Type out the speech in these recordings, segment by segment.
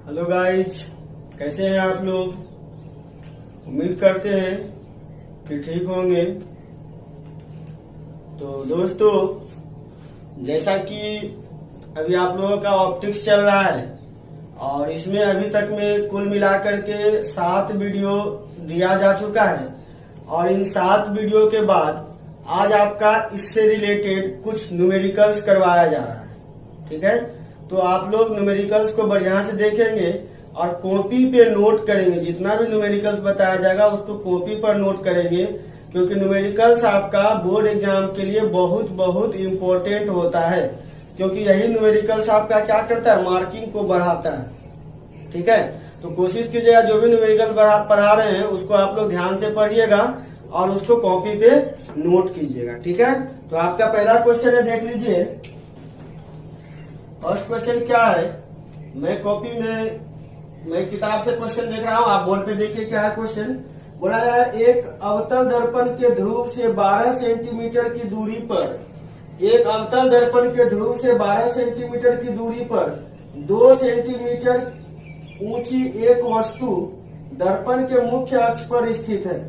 Hello guys, कैसे हैं आप लोग। उम्मीद करते हैं कि ठीक होंगे। तो दोस्तों, जैसा कि अभी आप लोगों का ऑप्टिक्स चल रहा है और इसमें अभी तक में कुल मिलाकर के 7 वीडियो दिया जा चुका है और इन 7 वीडियो के बाद आज आपका इससे रिलेटेड कुछ न्यूमेरिकल्स करवाया जा रहा है। ठीक है, तो आप लोग न्यूमेरिकल्स को बढ़िया से देखेंगे और कॉपी पे नोट करेंगे। जितना भी न्यूमेरिकल्स बताया जाएगा उसको कॉपी पर नोट करेंगे, क्योंकि न्यूमेरिकल्स आपका बोर्ड एग्जाम के लिए बहुत बहुत इम्पोर्टेंट होता है। क्योंकि यही न्यूमेरिकल्स आपका क्या करता है, मार्किंग को बढ़ाता है। ठीक है, तो कोशिश कीजिएगा जो भी न्यूमेरिकल्स पढ़ा रहे हैं उसको आप लोग ध्यान से पढ़िएगा और उसको कॉपी पे नोट कीजिएगा। ठीक है, तो आपका पहला क्वेश्चन है, देख लीजिए। फर्स्ट क्वेश्चन क्या है, मैं किताब से क्वेश्चन देख रहा हूँ, आप बोर्ड पे देखिए क्या है क्वेश्चन। बोला जा रहा है एक अवतल दर्पण के ध्रुव से 12 सेंटीमीटर की दूरी पर, एक अवतल दर्पण के ध्रुव से 12 सेंटीमीटर की दूरी पर 2 सेंटीमीटर ऊंची एक वस्तु दर्पण के मुख्य अक्ष पर स्थित है।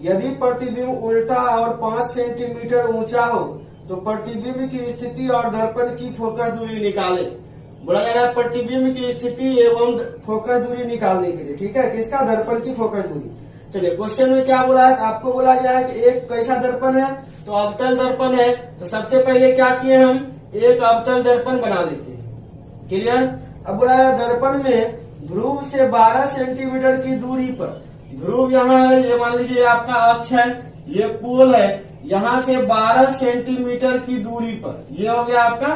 यदि प्रतिबिंब उल्टा और 5 सेंटीमीटर ऊंचा हो तो प्रतिबिंब की स्थिति और दर्पण की फोकस दूरी निकाले। बोला जा रहा है प्रतिबिंब की स्थिति एवं फोकस दूरी निकालने के लिए। ठीक है, किसका, दर्पण की फोकस दूरी। चलिए, क्वेश्चन में क्या बोला है, आपको बोला गया है कि एक कैसा दर्पण है, तो अवतल दर्पण है। तो सबसे पहले क्या किए, हम एक अवतल दर्पण बना लेते हैं। क्लियर। अब बोला है दर्पण में ध्रुव से 12 सेंटीमीटर की दूरी पर, ध्रुव यहाँ है, ये मान लीजिए आपका अक्ष है, ये पोल है, यहाँ से 12 सेंटीमीटर की दूरी पर, ये हो गया आपका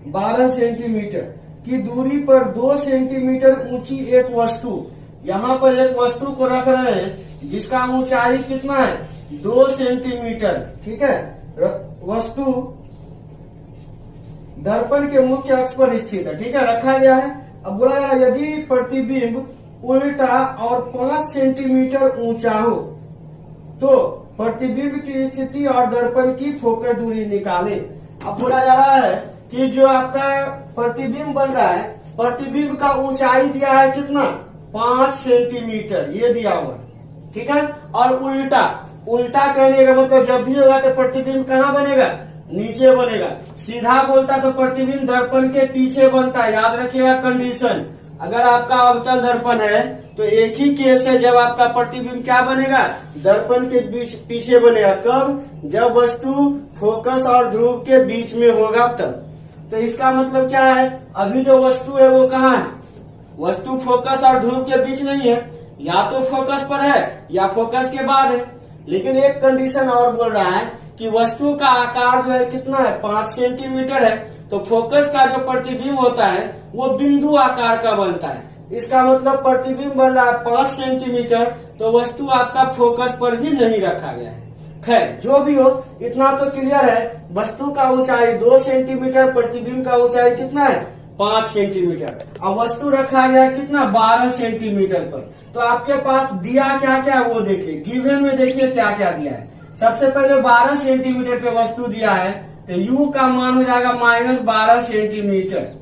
12 सेंटीमीटर की दूरी पर 2 सेंटीमीटर ऊंची एक वस्तु, यहाँ पर एक वस्तु को रख रहे हैं जिसका ऊंचाई कितना है, 2 सेंटीमीटर। ठीक है, वस्तु दर्पण के मुख्य अक्ष पर स्थित है। ठीक है, रखा गया है। अब बोला गया यदि प्रतिबिंब उल्टा और 5 सेंटीमीटर ऊंचा हो तो प्रतिबिंब की स्थिति और दर्पण की फोकस दूरी निकाले। अब बोला जा रहा है कि जो आपका प्रतिबिंब बन रहा है, प्रतिबिंब का ऊंचाई दिया है कितना, 5 सेंटीमीटर, ये दिया हुआ है। ठीक है, और उल्टा, उल्टा कहने का मतलब जब भी होगा तो प्रतिबिंब कहाँ बनेगा, नीचे बनेगा। सीधा बोलता तो प्रतिबिंब दर्पण के पीछे बनता है। याद रखिएगा कंडीशन, अगर आपका अवतल दर्पण है तो एक ही केस है जब आपका प्रतिबिंब क्या बनेगा, दर्पण के पीछे बनेगा। कब, जब वस्तु फोकस और ध्रुव के बीच में होगा तब। तो इसका मतलब क्या है, अभी जो वस्तु है वो कहाँ है, वस्तु फोकस और ध्रुव के बीच नहीं है, या तो फोकस पर है या फोकस के बाद है। लेकिन एक कंडीशन और बोल रहा है कि वस्तु का आकार जो है कितना है, 5 सेंटीमीटर है, तो फोकस का जो प्रतिबिंब होता है वो बिंदु आकार का बनता है। इसका मतलब प्रतिबिंब बन रहा है 5 सेंटीमीटर, तो वस्तु आपका फोकस पर भी नहीं रखा गया है। खैर, जो भी हो, इतना तो क्लियर है, वस्तु का ऊंचाई 2 सेंटीमीटर, प्रतिबिंब का ऊंचाई कितना है, 5 सेंटीमीटर। अब वस्तु रखा गया है कितना, 12 सेंटीमीटर पर। तो आपके पास दिया क्या क्या वो देखिए, गिवन में देखिए क्या क्या दिया है। सबसे पहले 12 सेंटीमीटर पे वस्तु दिया है, तो u का मान हो जाएगा -12 सेंटीमीटर।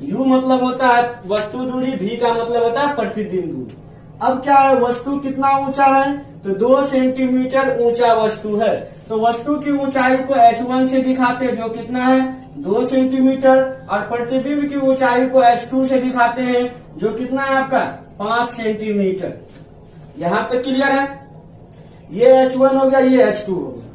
u मतलब होता है वस्तु दूरी, v का मतलब होता है प्रतिबिंब दूरी। अब क्या है, वस्तु कितना ऊंचा है, तो 2 सेंटीमीटर ऊंचा वस्तु है। तो वस्तु की ऊंचाई को h1 से दिखाते हैं, जो कितना है, 2 सेंटीमीटर, और प्रतिबिंब की ऊंचाई को h2 से दिखाते हैं, जो कितना है आपका, 5 सेंटीमीटर। यहाँ तक क्लियर है। ये h1 हो गया, ये h2 हो गया।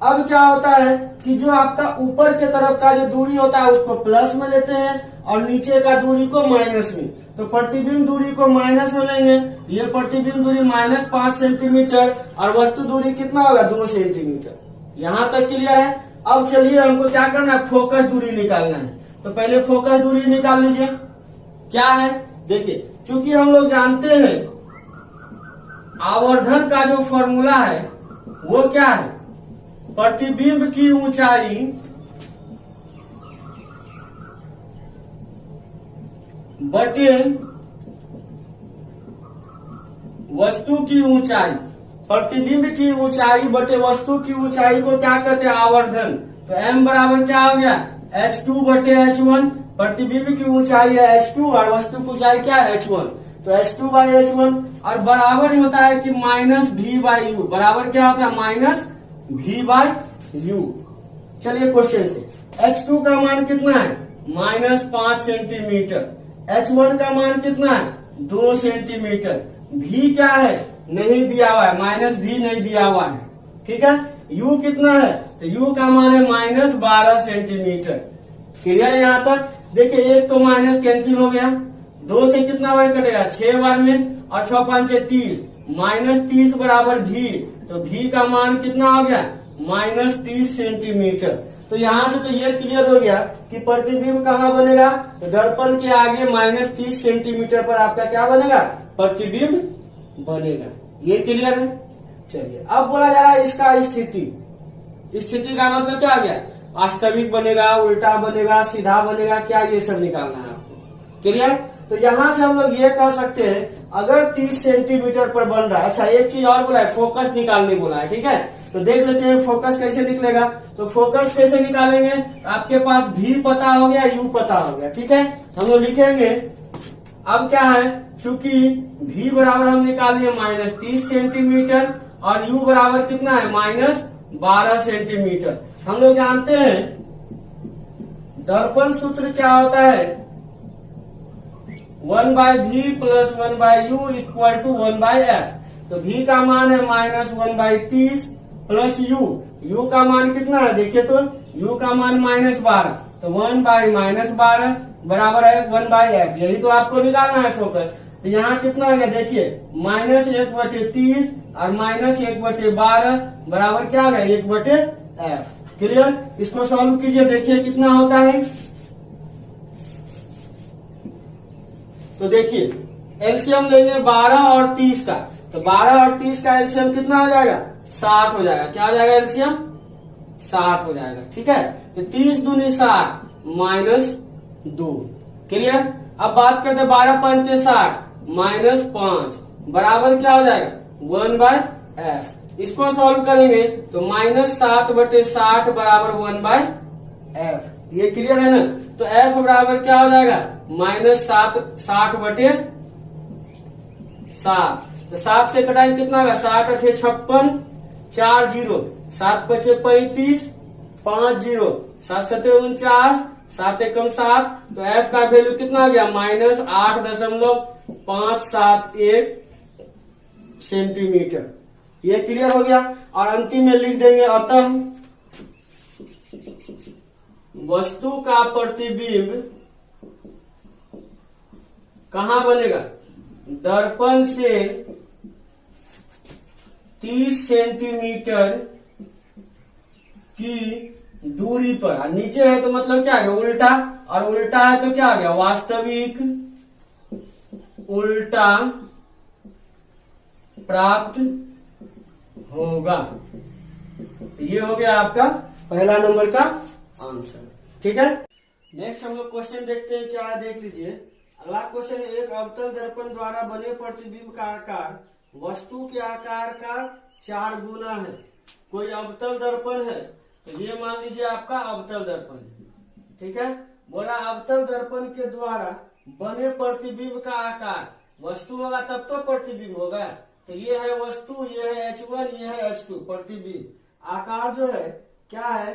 अब क्या होता है कि जो आपका ऊपर के तरफ का जो दूरी होता है उसको प्लस में लेते हैं और नीचे का दूरी को माइनस में। तो प्रतिबिंब दूरी को माइनस में लेंगे, ये प्रतिबिंब दूरी -5 सेंटीमीटर और वस्तु दूरी कितना होगा, 2 सेंटीमीटर। यहाँ तक क्लियर है। अब चलिए हमको क्या करना है, फोकस दूरी निकालना है। तो पहले फोकस दूरी निकाल लीजिए। क्या है, देखिए, चूंकि हम लोग जानते हैं आवर्धन का जो फॉर्मूला है वो क्या है, प्रतिबिंब की ऊंचाई बटे वस्तु की ऊंचाई, प्रतिबिंब की ऊंचाई बटे वस्तु की ऊंचाई को क्या कहते हैं, आवर्धन। तो m बराबर क्या हो गया, h2 बटे h1, प्रतिबिंब की ऊंचाई है h2 और वस्तु की ऊंचाई क्या है h1, तो h2 बाई h1 और बराबर ही होता है कि माइनस v बाई यू, बराबर क्या होता है माइनस v बाई यू। चलिए क्वेश्चन से, h2 का मान कितना है -5 सेंटीमीटर, h1 का मान कितना है 2 सेंटीमीटर, v क्या है नहीं दिया हुआ है, -v नहीं दिया हुआ है, ठीक है। u कितना है, तो u का मान है -12 सेंटीमीटर। क्लियर है यहाँ तक। देखिए एक तो माइनस कैंसिल हो गया, 2 से कितना बार कटेगा 6 बार में, और 6 5 30, -30 बराबर v, तो v का मान कितना हो गया -30 सेंटीमीटर। तो यहाँ से तो ये क्लियर हो गया कि प्रतिबिंब कहाँ बनेगा, तो दर्पण के आगे -30 सेंटीमीटर पर आपका क्या बनेगा प्रतिबिंब बनेगा। ये क्लियर है। चलिए अब बोला जा रहा है इसका स्थिति, स्थिति का मतलब क्या आ गया, वास्तविक बनेगा, उल्टा बनेगा, सीधा बनेगा, क्या ये सब निकालना है आपको। क्लियर। तो यहाँ से हम लोग ये कह सकते हैं अगर 30 सेंटीमीटर पर बन रहा है। अच्छा एक चीज और बोला है, फोकस निकालने बोला है, ठीक है। तो देख लेते हैं फोकस कैसे निकलेगा। तो फोकस कैसे निकालेंगे, आपके पास v पता हो गया, u पता हो गया, ठीक है। तो हम लोग लिखेंगे, अब क्या है, चूंकि v बराबर हम निकालिए -30 सेंटीमीटर और u बराबर कितना है -12 सेंटीमीटर। हम लोग जानते हैं दर्पण सूत्र क्या होता है, 1/v plus 1/u equal to 1/f। तो v का मान है -1/30 प्लस u का मान कितना है, देखिए तो u का मान -12, तो 1/-12 बराबर है 1/f। यही तो आपको निकालना है फोकस। तो यहाँ कितना आ गया, देखिए -1/30 और -1/12 बराबर क्या आ गया 1/f। क्लियर। इसको सॉल्व कीजिए, देखिए कितना होता है। तो देखिए एलसीएम लेंगे 12 और 30 का, तो 12 और 30 का एलसीएम कितना हो जाएगा 60 हो जाएगा। क्या हो जाएगा एलसीएम 60 हो जाएगा, ठीक है। तो 30 दूनी 60 -2। क्लियर। अब बात करते हैं 12 पंचे 60 -5 बराबर क्या हो जाएगा 1/f। इसको सॉल्व करेंगे तो -7/60 बराबर 1/f। ये क्लियर है ना। तो f बराबर क्या हो जाएगा -60/60। तो 7 से कटाएंगे कितना होगा 60 × 8 = 56, 4 0, 7 × 5 = 35, 5 0, 7 7 = 49, 7 1 7। तो f का वैल्यू कितना आ गया -8.571 सेंटीमीटर। ये क्लियर हो गया। और अंतिम में लिख देंगे, अतः वस्तु का प्रतिबिंब कहाँ बनेगा, दर्पण से 30 सेंटीमीटर की दूरी पर। नीचे है तो मतलब क्या है उल्टा, और उल्टा है तो क्या आ गया वास्तविक उल्टा प्राप्त होगा। ये हो गया आपका पहला नंबर का आंसर, ठीक है। नेक्स्ट हम लोग क्वेश्चन देखते हैं, क्या है देख लीजिए। अगला क्वेश्चन, एक अवतल दर्पण द्वारा बने प्रतिबिंब का आकार वस्तु के आकार का 4 गुना है। कोई अवतल दर्पण है, तो ये मान लीजिए आपका अवतल दर्पण, ठीक है। बोला अवतल दर्पण के द्वारा बने प्रतिबिंब का आकार, वस्तु होगा तब तो प्रतिबिंब होगा। तो ये है वस्तु, ये है H1, ये है H2 प्रतिबिंब। आकार जो है क्या है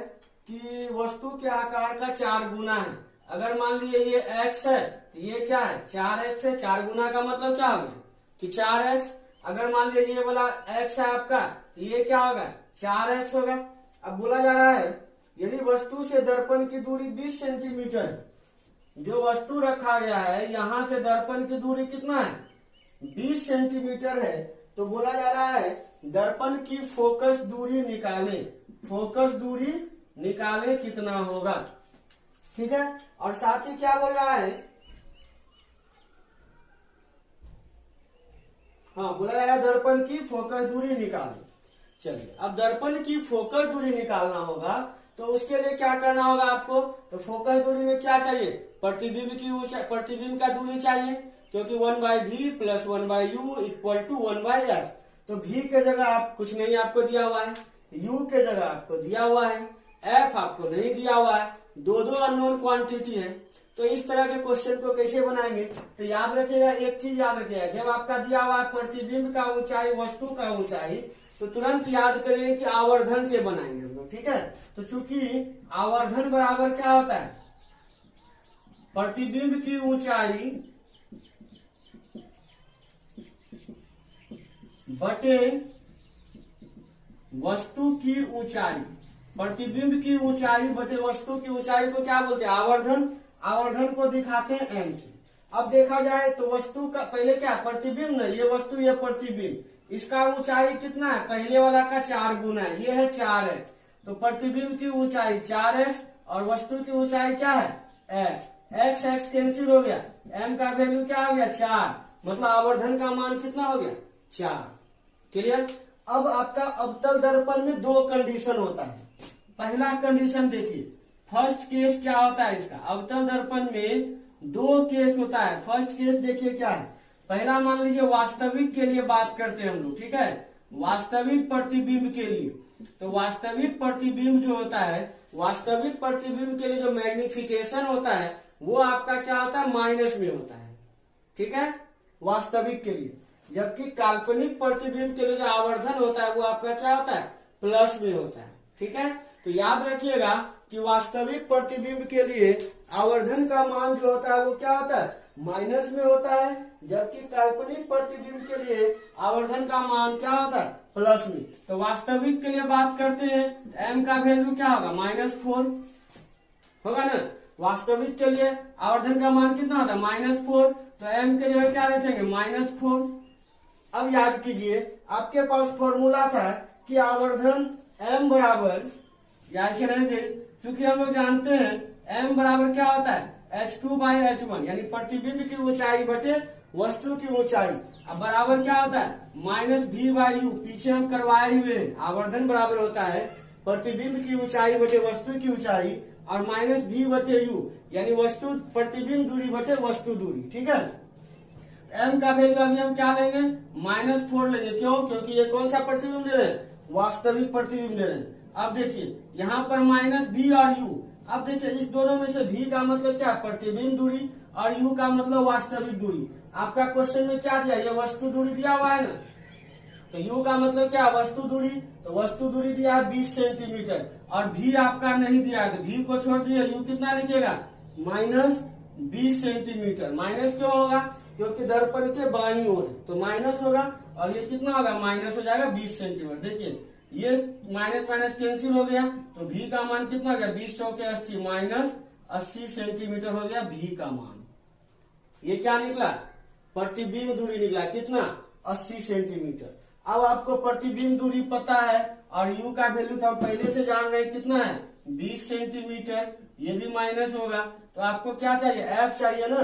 कि वस्तु के आकार का 4 गुना है। अगर मान लीजिए ये x है तो ये क्या है 4x है। 4 गुना का मतलब क्या होगा कि 4x। अगर मान लीजिए ये वाला x है आपका, तो ये क्या होगा 4x होगा। अब बोला जा रहा है यदि वस्तु से दर्पण की दूरी 20 सेंटीमीटर है, जो वस्तु रखा गया है यहाँ से दर्पण की दूरी कितना है 20 सेंटीमीटर है, तो बोला जा रहा है दर्पण की फोकस दूरी निकाले। फोकस दूरी निकाले कितना होगा, ठीक है। और साथ ही क्या बोल रहा है, हाँ बोला जा रहा है दर्पण की फोकस दूरी निकाले। चलिए अब दर्पण की फोकस दूरी निकालना होगा, तो उसके लिए क्या करना होगा आपको, तो फोकस दूरी में क्या चाहिए, प्रतिबिंब की ऊंचाई, प्रतिबिंब का दूरी चाहिए, क्योंकि 1/v plus 1/u equal to 1/f। तो v के जगह आप कुछ नहीं आपको दिया हुआ है, u के जगह आपको दिया हुआ है, f आपको नहीं दिया हुआ है, दो अननोन क्वांटिटी है। तो तो इस तरह के क्वेश्चन को कैसे बनाएंगे, तो याद रखिएगा, एक चीज याद रखिएगा, जब आपका दिया हुआ है प्रतिबिंब का ऊंचाई, वस्तु का ऊंचाई, तो तुरंत याद करेंगे कि आवर्धन से बनाएंगे हम लोग, ठीक है। तो चूंकि आवर्धन बराबर क्या होता है, प्रतिबिंब की ऊंचाई बटे वस्तु की ऊंचाई, प्रतिबिंब की ऊंचाई बटे वस्तु की ऊंचाई को क्या बोलते हैं, आवर्धन। आवर्धन को दिखाते हैं एम से। अब देखा जाए तो वस्तु का पहले क्या, प्रतिबिंब नहीं, ये वस्तु ये प्रतिबिंब, इसका ऊंचाई कितना है, पहले वाला का 4 गुना है, ये है 4x, तो प्रतिबिंब की ऊंचाई 4x और वस्तु की ऊंचाई क्या है x, x कैंसिल हो गया, m का वैल्यू क्या हो गया 4, मतलब आवर्धन का मान कितना हो गया 4। क्लियर। अब आपका अवतल दर्पण में 2 कंडीशन होता है। पहला कंडीशन देखिए, फर्स्ट केस क्या होता है इसका, अवतल दर्पण में 2 केस होता है। फर्स्ट केस देखिए क्या है, पहला मान लीजिए वास्तविक के लिए बात करते हैं हम लोग, ठीक है, वास्तविक प्रतिबिंब के लिए। तो वास्तविक प्रतिबिंब जो होता है, वास्तविक प्रतिबिंब के लिए जो मैग्निफिकेशन होता है वो आपका क्या होता है, माइनस में होता है, ठीक है, वास्तविक के लिए। जबकि काल्पनिक प्रतिबिंब के लिए जो आवर्धन होता है वो आपका क्या होता है, प्लस में होता है, ठीक है। तो याद रखिएगा कि वास्तविक प्रतिबिंब के लिए आवर्धन का मान जो होता है वो क्या होता है, माइनस में होता है, जबकि काल्पनिक प्रतिबिंब के लिए आवर्धन का मान क्या होता है, प्लस में। तो वास्तविक के लिए बात करते हैं, m का वैल्यू क्या होगा, -4 होगा ना। वास्तविक के लिए आवर्धन का मान कितना होता है, -4, तो m के जगह क्या रखेंगे, -4। अब याद कीजिए, आपके पास फॉर्मूला था कि आवर्धन m बराबर, या ऐसे रहने दे, क्योंकि हम लोग जानते हैं m बराबर क्या होता है, h2/h1, यानी प्रतिबिंब की ऊंचाई बटे वस्तु की ऊंचाई। अब बराबर क्या होता है, -v/u, पीछे हम करवाए हुए हैं। आवर्धन बराबर होता है प्रतिबिंब की ऊंचाई बटे वस्तु की ऊंचाई और -v/u, यानी वस्तु प्रतिबिंब दूरी बटे वस्तु दूरी, ठीक है। m का वैल्यू अभी हम क्या लेंगे, -4 लेंगे। क्यों, क्योंकि ये कौन सा प्रतिबिंब ले रहे हैं, वास्तविक प्रतिबिंब ले रहे हैं। अब देखिए यहाँ पर -v और u, अब देखिए इस दोनों में से v का मतलब क्या, प्रतिबिंब दूरी, और u का मतलब वास्तविक दूरी। आपका क्वेश्चन में क्या दिया, ये वस्तु दूरी दिया हुआ है ना, तो u का मतलब क्या, वस्तु दूरी, तो वस्तु दूरी दिया है 20 सेंटीमीटर, और v आपका नहीं दिया है, तो v को छोड़ दिए, u कितना लिखिएगा, -20 सेंटीमीटर। माइनस क्यों होगा, क्योंकि दर्पण के बाईं ओर, तो माइनस होगा, और ये कितना होगा, माइनस हो जाएगा 20 सेंटीमीटर। देखिए ये माइनस माइनस कैंसिल हो गया, तो v का मान कितना हो गया, 20 चौके 80, -80 सेंटीमीटर हो गया v का मान। ये क्या निकला, प्रतिबिंब दूरी निकला, कितना, 80 सेंटीमीटर। अब आपको प्रतिबिंब दूरी पता है और u का वैल्यू तो हम पहले से जान रहे हैं, कितना है, 20 सेंटीमीटर, ये भी माइनस होगा, तो आपको क्या चाहिए, f चाहिए ना।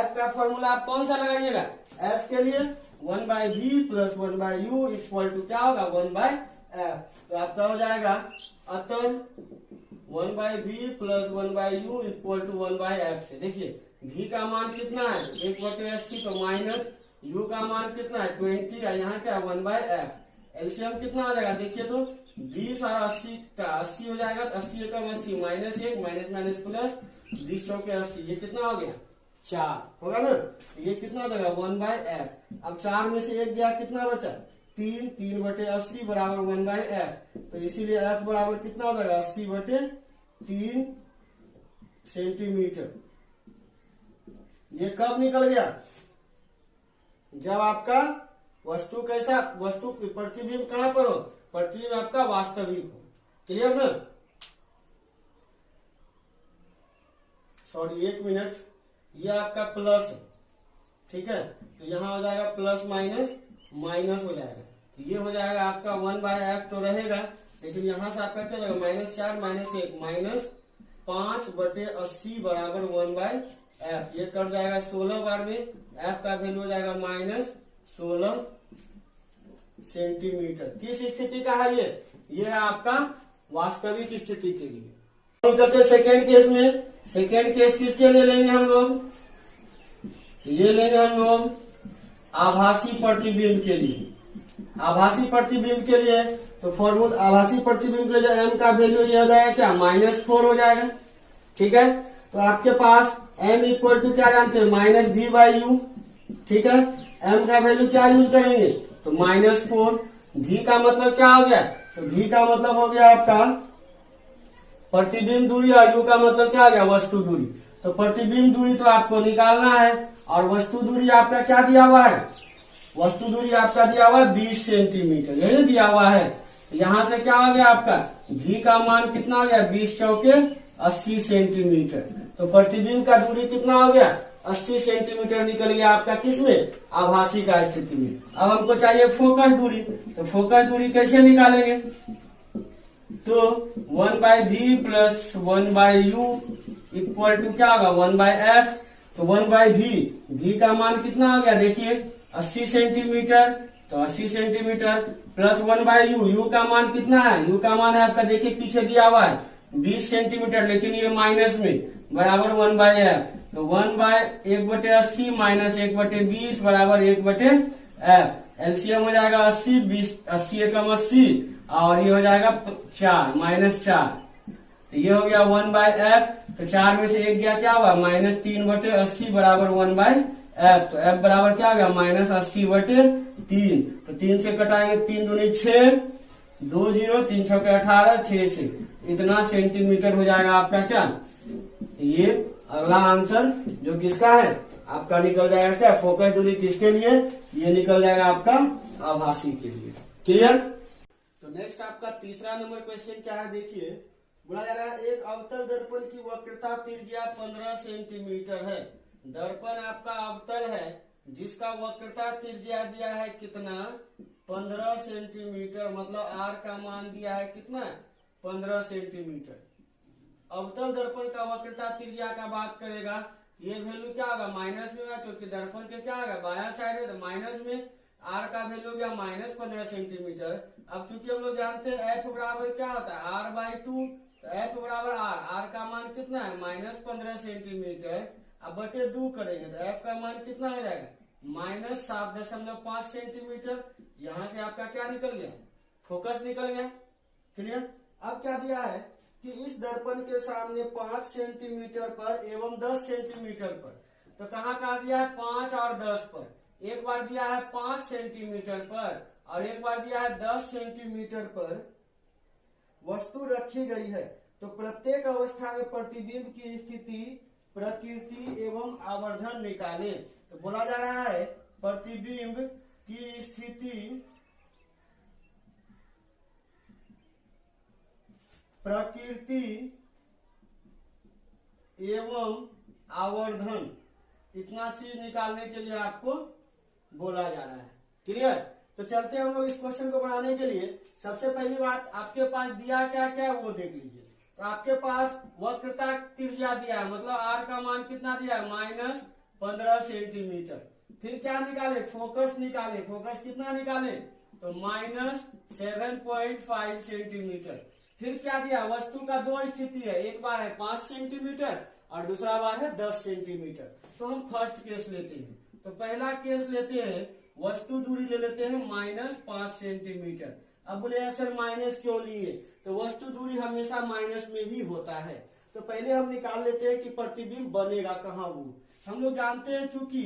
f का फॉर्मूला आप कौन सा लगाइएगा, f के लिए 1/v + 1/u = क्या होगा, 1/f। तो आपका हो जाएगा, अतः 1/v + 1/u = 1/f से। देखिए v का मान कितना है, 1/80, तो माइनस u का मान कितना है, 20, और यहाँ क्या 1/f। एलसीएम कितना आ जाएगा, देखिए तो 20 और 80 का 80 हो जाएगा, 80 एकम 80, -1, माइनस माइनस प्लस, 20 चौके 80, ये कितना हो गया, 4 होगा ना। ये कितना हो जाएगा, 1/f। अब 4 में से 1 गया, कितना बचा, 3, 3/80 बराबर 1/f। तो इसीलिए f बराबर कितना हो जाएगा, 80/3 सेंटीमीटर। ये कब निकल गया, जब आपका वस्तु कैसा, वस्तु प्रतिबिंब कहां पर हो, प्रतिबिंब आपका वास्तविक हो। क्लियर ना, सॉरी 1 मिनट, ये आपका प्लस है, ठीक है, तो यहाँ हो जाएगा प्लस माइनस माइनस हो जाएगा, तो ये हो जाएगा आपका 1/f तो रहेगा, लेकिन यहाँ से आपका क्या हो जाएगा, -4 -1 -5/80 बराबर 1/f। ये कट जाएगा 16 बार में, f का वैल्यू हो जाएगा -16 सेंटीमीटर। किस स्थिति का है ये है आपका वास्तविक स्थिति के लिए। हम चलते सेकेंड केस में। सेकेंड केस किसके लिए लेंगे हम लोग, ये लेंगे हम लोग आभासी प्रतिबिंब के लिए। आभासी प्रतिबिंब के लिए तो फॉर्मूला, आभासी प्रतिबिंब के लिए m का वैल्यू ये हो जाएगा क्या, -4 हो जाएगा, ठीक है। तो आपके पास m इक्वल टू क्या जानते हैं, -v/u। ठीक है, m का वैल्यू क्या यूज करेंगे, तो -4। v का मतलब क्या हो गया, तो v का मतलब हो गया आपका प्रतिबिंब दूरी और u का मतलब क्या हो गया, वस्तु दूरी। तो प्रतिबिंब दूरी तो आपको निकालना है और वस्तु दूरी आपका क्या दिया हुआ है, वस्तु दूरी आपका दिया हुआ है 20 सेंटीमीटर, यही दिया हुआ है। यहां से क्या हो गया आपका v का मान कितना हो गया, 20 चौके 80 सेंटीमीटर। तो प्रतिबिंब का दूरी कितना हो गया, 80 सेंटीमीटर निकल गया आपका किसमें, आभासी का स्थिति में। अब हमको चाहिए फोकस दूरी, तो फोकस दूरी कैसे निकालेंगे, तो 1/v plus 1/u equal to क्या होगा, 1/f। तो 1/v का मान कितना हो गया, देखिए 80 सेंटीमीटर, तो 80 सेंटीमीटर प्लस 1/u, u का मान कितना है, u का मान है आपका देखिए पीछे दिया हुआ है 20 सेंटीमीटर, लेकिन ये माइनस में, बराबर 1/f। तो 1/1/80 माइनस 1/20 बराबर 1/f। एलसीएम हो जाएगा 80, 20 80 एकम 80 और ये हो जाएगा 4 -4। तो ये हो गया 1/f। तो 4 में से 1 गया क्या हुआ, -3/80 बराबर 1/f। तो f बराबर क्या हो गया, -80/3। तो 3 से कटाएंगे, 3 दूनी 6, 2 0, 3 6 18, 6 6, इतना सेंटीमीटर हो जाएगा आपका क्या, ये अगला आंसर जो किसका है आपका निकल जाएगा क्या, फोकस दूरी किसके लिए, ये निकल जाएगा आपका आभासी के लिए। क्लियर। तो नेक्स्ट आपका तीसरा नंबर क्वेश्चन क्या है, देखिए बोला जा रहा है एक अवतल दर्पण की वक्रता त्रिज्या 15 सेंटीमीटर है। दर्पण आपका अवतल है जिसका वक्रता त्रिज्या दिया है कितना, 15 सेंटीमीटर, मतलब r का मान दिया है कितना, 15 सेंटीमीटर। अवतल दर्पण का वक्रता त्रिज्या का बात करेगा, ये वैल्यू क्या होगा, माइनस में होगा, क्योंकि दर्पण के क्या होगा, बायां साइड में, तो माइनस में r का वैल्यू गया -15 सेंटीमीटर। अब चूंकि हम लोग जानते हैं f बराबर क्या होता है, r/2, तो f बराबर r का मान कितना है, -15 सेंटीमीटर। अब बटे 2 करेंगे तो f का मान कितना हो जाएगा, -7.5 सेंटीमीटर। यहाँ से आपका क्या निकल गया, फोकस निकल गया। क्लियर। अब क्या दिया है कि इस दर्पण के सामने 5 सेंटीमीटर पर एवं 10 सेंटीमीटर पर, तो कहाँ दिया है, 5 और 10 पर। एक बार दिया है 5 सेंटीमीटर पर और एक बार दिया है 10 सेंटीमीटर पर वस्तु रखी गई है। तो प्रत्येक अवस्था में प्रतिबिंब की स्थिति, प्रकृति एवं आवर्धन निकालें। तो बोला जा रहा है प्रतिबिंब की स्थिति, प्रकृति एवं आवर्धन, इतना चीज निकालने के लिए आपको बोला जा रहा है। क्लियर। तो चलते हैं हम लोग इस क्वेश्चन को बनाने के लिए। सबसे पहली बात, आपके पास दिया क्या क्या वो देख लीजिए। तो आपके पास वक्रता त्रिज्या दिया है, मतलब r का मान कितना दिया है, -15 सेंटीमीटर। फिर क्या निकाले, फोकस निकाले। फोकस कितना निकाले, तो -7.5 सेंटीमीटर। फिर क्या दिया, वस्तु का 2 स्थिति है, एक बार है 5 सेंटीमीटर और दूसरा बार है 10 सेंटीमीटर। तो हम फर्स्ट केस लेते हैं। तो पहला केस लेते हैं, वस्तु दूरी ले लेते हैं -5 सेंटीमीटर। अब बोले सर माइनस क्यों लिए, तो वस्तु दूरी हमेशा माइनस में ही होता है। तो पहले हम निकाल लेते हैं कि प्रतिबिंब बनेगा कहाँ वो। हम लोग जानते हैं चूंकि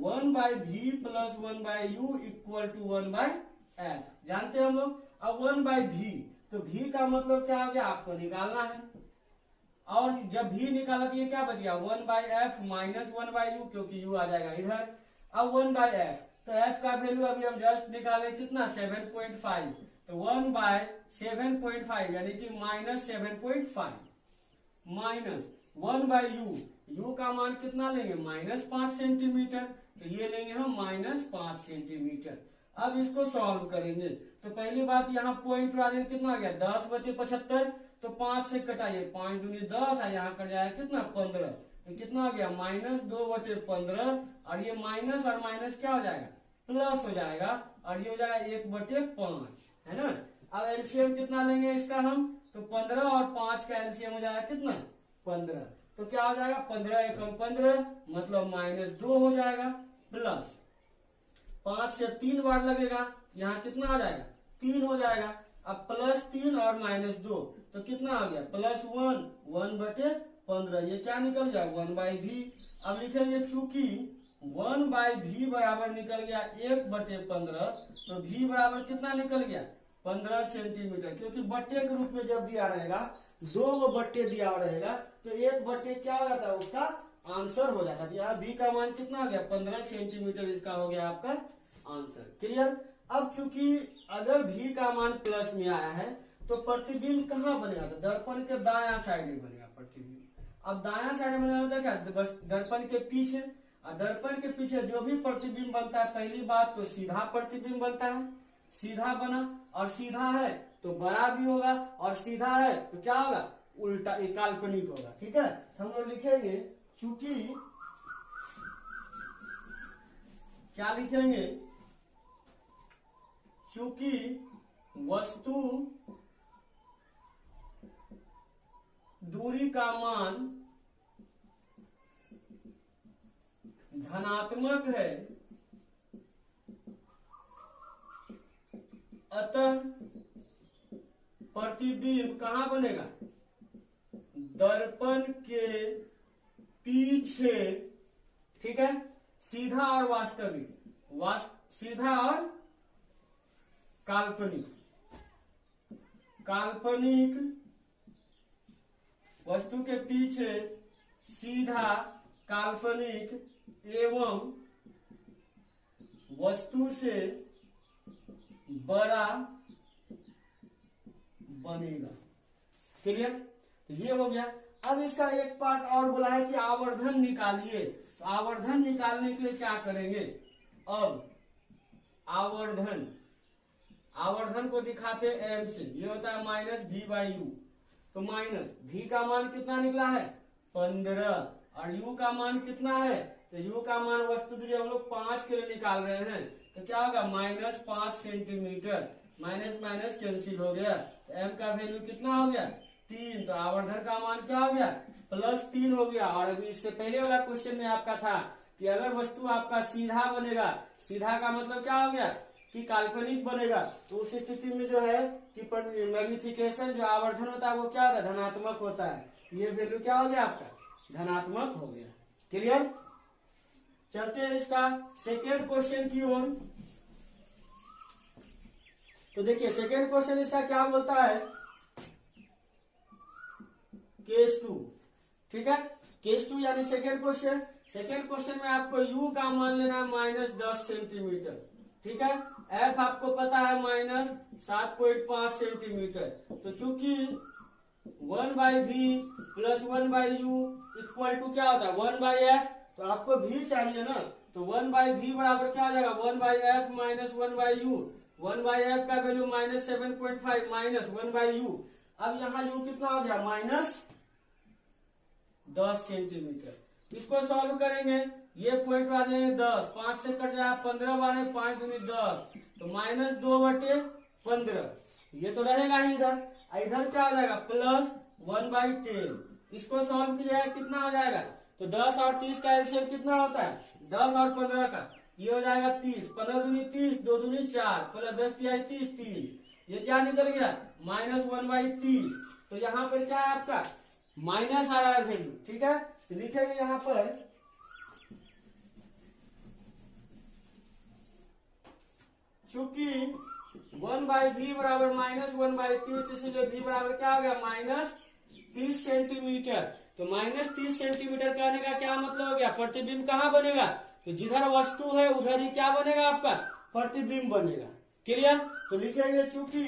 1/v plus 1/u equal to 1/f, जानते हैं हम लोग। अब 1/v, तो v का मतलब क्या हो गया, आपको निकालना है। और जब v निकाला तो ये क्या बच गया, 1/f माइनस 1/u, क्योंकि u आ जाएगा इधर। अब 1/f, तो f का वैल्यू अभी हम जस्ट निकाले कितना, 7.5। तो 1/7.5 यानी कि -7.5 माइनस 1/u, u का मान कितना लेंगे, -5 सेंटीमीटर। तो ये लेंगे हम -5 सेंटीमीटर। अब इसको सॉल्व करेंगे। तो पहली बात यहाँ पॉइंट वाले कितना आ गया, 10/75। तो 5 से कटाइए, 5 दूनी 10 और यहाँ कट जाएगा कितना, 15। तो कितना आ गया, -2/15। और ये माइनस और माइनस क्या हो जाएगा, प्लस हो जाएगा, और ये हो जाएगा 1/5, है ना। अब एलसीएम कितना लेंगे इसका हम, तो 15 और 5 का एलसीएम हो जाएगा कितना, 15। तो क्या हो जाएगा, 15 एकम 15, मतलब -2 हो जाएगा, प्लस 5 से 3 बार लगेगा, यहाँ कितना आ जाएगा, 3 हो जाएगा। अब +3 और -2, तो कितना आ गया, +1, 1/5। 15, ये क्या निकल गया 1/v। अब लिखेंगे चूंकि 1/v बराबर निकल गया 1/15, तो v बराबर कितना निकल गया 15 सेंटीमीटर, क्योंकि बट्टे के रूप में जब दिया रहेगा, 2 बट्टे दिया रहेगा, तो 1/, क्या हो जाता है उसका आंसर हो जाता है। यहाँ v का मान कितना हो गया 15 सेंटीमीटर, इसका हो गया आपका आंसर। क्लियर। अब चूंकि अगर v का मान प्लस में आया है, तो प्रतिबिंब कहाँ बनेगा, तो दर्पण के दायां साइड में बनेगा प्रतिबिंब। अब दायां साइड में होता है क्या, बस दर्पण के पीछे। और दर्पण के पीछे जो भी प्रतिबिंब बनता है, पहली बात तो सीधा प्रतिबिंब बनता है, सीधा बना, और सीधा है तो बड़ा भी होगा, और सीधा है तो क्या होगा उल्टा, एक काल्पनिक होगा। ठीक है, हम लोग लिखेंगे चूंकि, क्या लिखेंगे, चूंकि वस्तु दूरी का मान धनात्मक है, अतः प्रतिबिंब कहाँ बनेगा, दर्पण के पीछे। ठीक है, सीधा और वास्तविक, सीधा और काल्पनिक, काल्पनिक वस्तु के पीछे सीधा, काल्पनिक एवं वस्तु से बड़ा बनेगा। क्लियर, तो ये हो गया। अब इसका एक पार्ट और बोला है कि आवर्धन निकालिए। तो आवर्धन निकालने के लिए क्या करेंगे, अब आवर्धन को दिखाते एम से, ये होता है -v/u। तो माइनस v का मान कितना निकला है 15, और u का मान कितना है, तो u का मान वस्तु दूरी हम लोग 5 के लिए निकाल रहे हैं, तो क्या होगा -5 सेंटीमीटर, माइनस माइनस कैंसिल हो गया, तो m का वैल्यू कितना हो गया 3। तो आवर्धन का मान क्या हो गया +3 हो गया। और अभी इससे पहले वाला क्वेश्चन में आपका था कि अगर वस्तु आपका सीधा बनेगा, सीधा का मतलब क्या हो गया कि काल्पनिक बनेगा, तो उस स्थिति में जो है कि मैग्निफिकेशन जो आवर्धन होता है वो क्या होता है धनात्मक होता है। ये वैल्यू क्या हो गया आपका धनात्मक हो गया। क्लियर। चलते हैं इसका सेकेंड क्वेश्चन की ओर। तो देखिए सेकेंड क्वेश्चन इसका क्या बोलता है, केस 2। ठीक है, केस 2 यानी सेकेंड क्वेश्चन। सेकेंड क्वेश्चन में आपको u का मान लेना है -10 सेंटीमीटर। ठीक है, f आपको पता है -7.5 सेंटीमीटर। तो चूंकि 1/v + 1/u इक्वल टू क्या होता है 1/f, तो आपको v चाहिए ना, तो 1/v बराबर क्या हो जाएगा 1/f - 1/u। 1/f का वैल्यू -7.5 माइनस 1/u। अब यहाँ u कितना हो गया -10 सेंटीमीटर। इसको सॉल्व करेंगे, ये पॉइंट आ जाएंगे 10, 5 से कट जाएगा 15 बार 5 दूनी 10, तो -2/15 ये तो रहेगा ही इधर। इधर क्या हो जाएगा +1/10। इसको सॉल्व किया है कितना हो जाएगा, तो 10 और 30 का एलसीएम कितना होता है 10 और 15 का, ये हो जाएगा 30, 15 दूनी 30, 2 दूनी 4, +10 × 30 3, ये क्या निकल गया -1/30। तो यहाँ पर क्या है आपका माइनस आ रहा है वैल्यू। ठीक है, तो लिखेंगे यहाँ पर चूंकि 1/v बराबर -1/30, इसलिए v बराबर क्या हो गया -30 सेंटीमीटर। तो -30 सेंटीमीटर कहने का क्या मतलब हो गया, प्रतिबिंब कहाँ बनेगा, तो जिधर वस्तु है उधर ही क्या बनेगा आपका प्रतिबिंब बनेगा। क्लियर। तो लिखेंगे चूंकि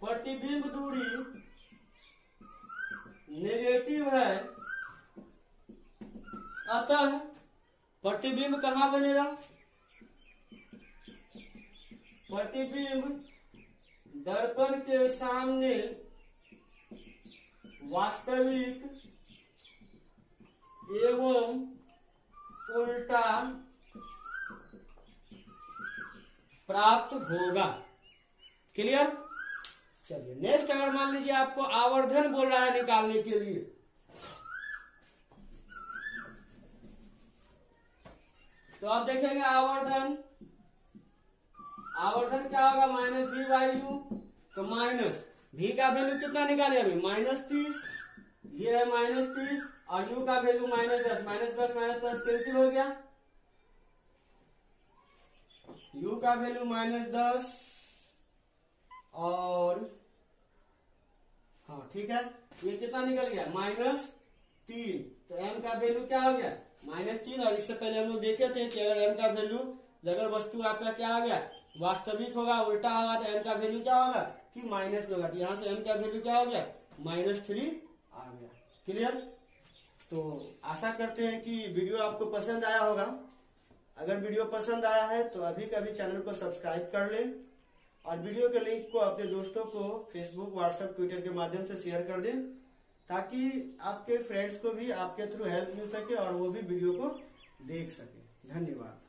प्रतिबिंब दूरी नेगेटिव है, अतः प्रतिबिंब कहाँ बनेगा, प्रतिबिंब दर्पण के सामने वास्तविक एवं उल्टा प्राप्त होगा। क्लियर। चलिए नेक्स्ट, अगर मान लीजिए आपको आवर्धन बोल रहा है निकालने के लिए, तो आप देखेंगे आवर्धन क्या होगा -v/u। तो माइनस v का वैल्यू कितना निकाले अभी -30, ये है -30 और u का वैल्यू -10, -10 कैंसिल हो गया, u का वैल्यू -10 और हाँ ठीक है, ये कितना निकल गया -3, तो m का वैल्यू क्या हो गया -3। और इससे पहले हम लोग देखे थे कि अगर m का वैल्यू, अगर वस्तु आपका क्या हो गया वास्तविक होगा, उल्टा होगा, तो m का वैल्यू क्या होगा कि माइनस में होगा, तो यहाँ से m का वैल्यू क्या हो गया -3 आ गया। क्लियर। तो आशा करते हैं कि वीडियो आपको पसंद आया होगा। अगर वीडियो पसंद आया है तो अभी कभी चैनल को सब्सक्राइब कर लें और वीडियो के लिंक को अपने दोस्तों को फेसबुक, व्हाट्सएप, ट्विटर के माध्यम से शेयर कर दें, ताकि आपके फ्रेंड्स को भी आपके थ्रू हेल्प मिल सके और वो भी वीडियो को देख सके। धन्यवाद।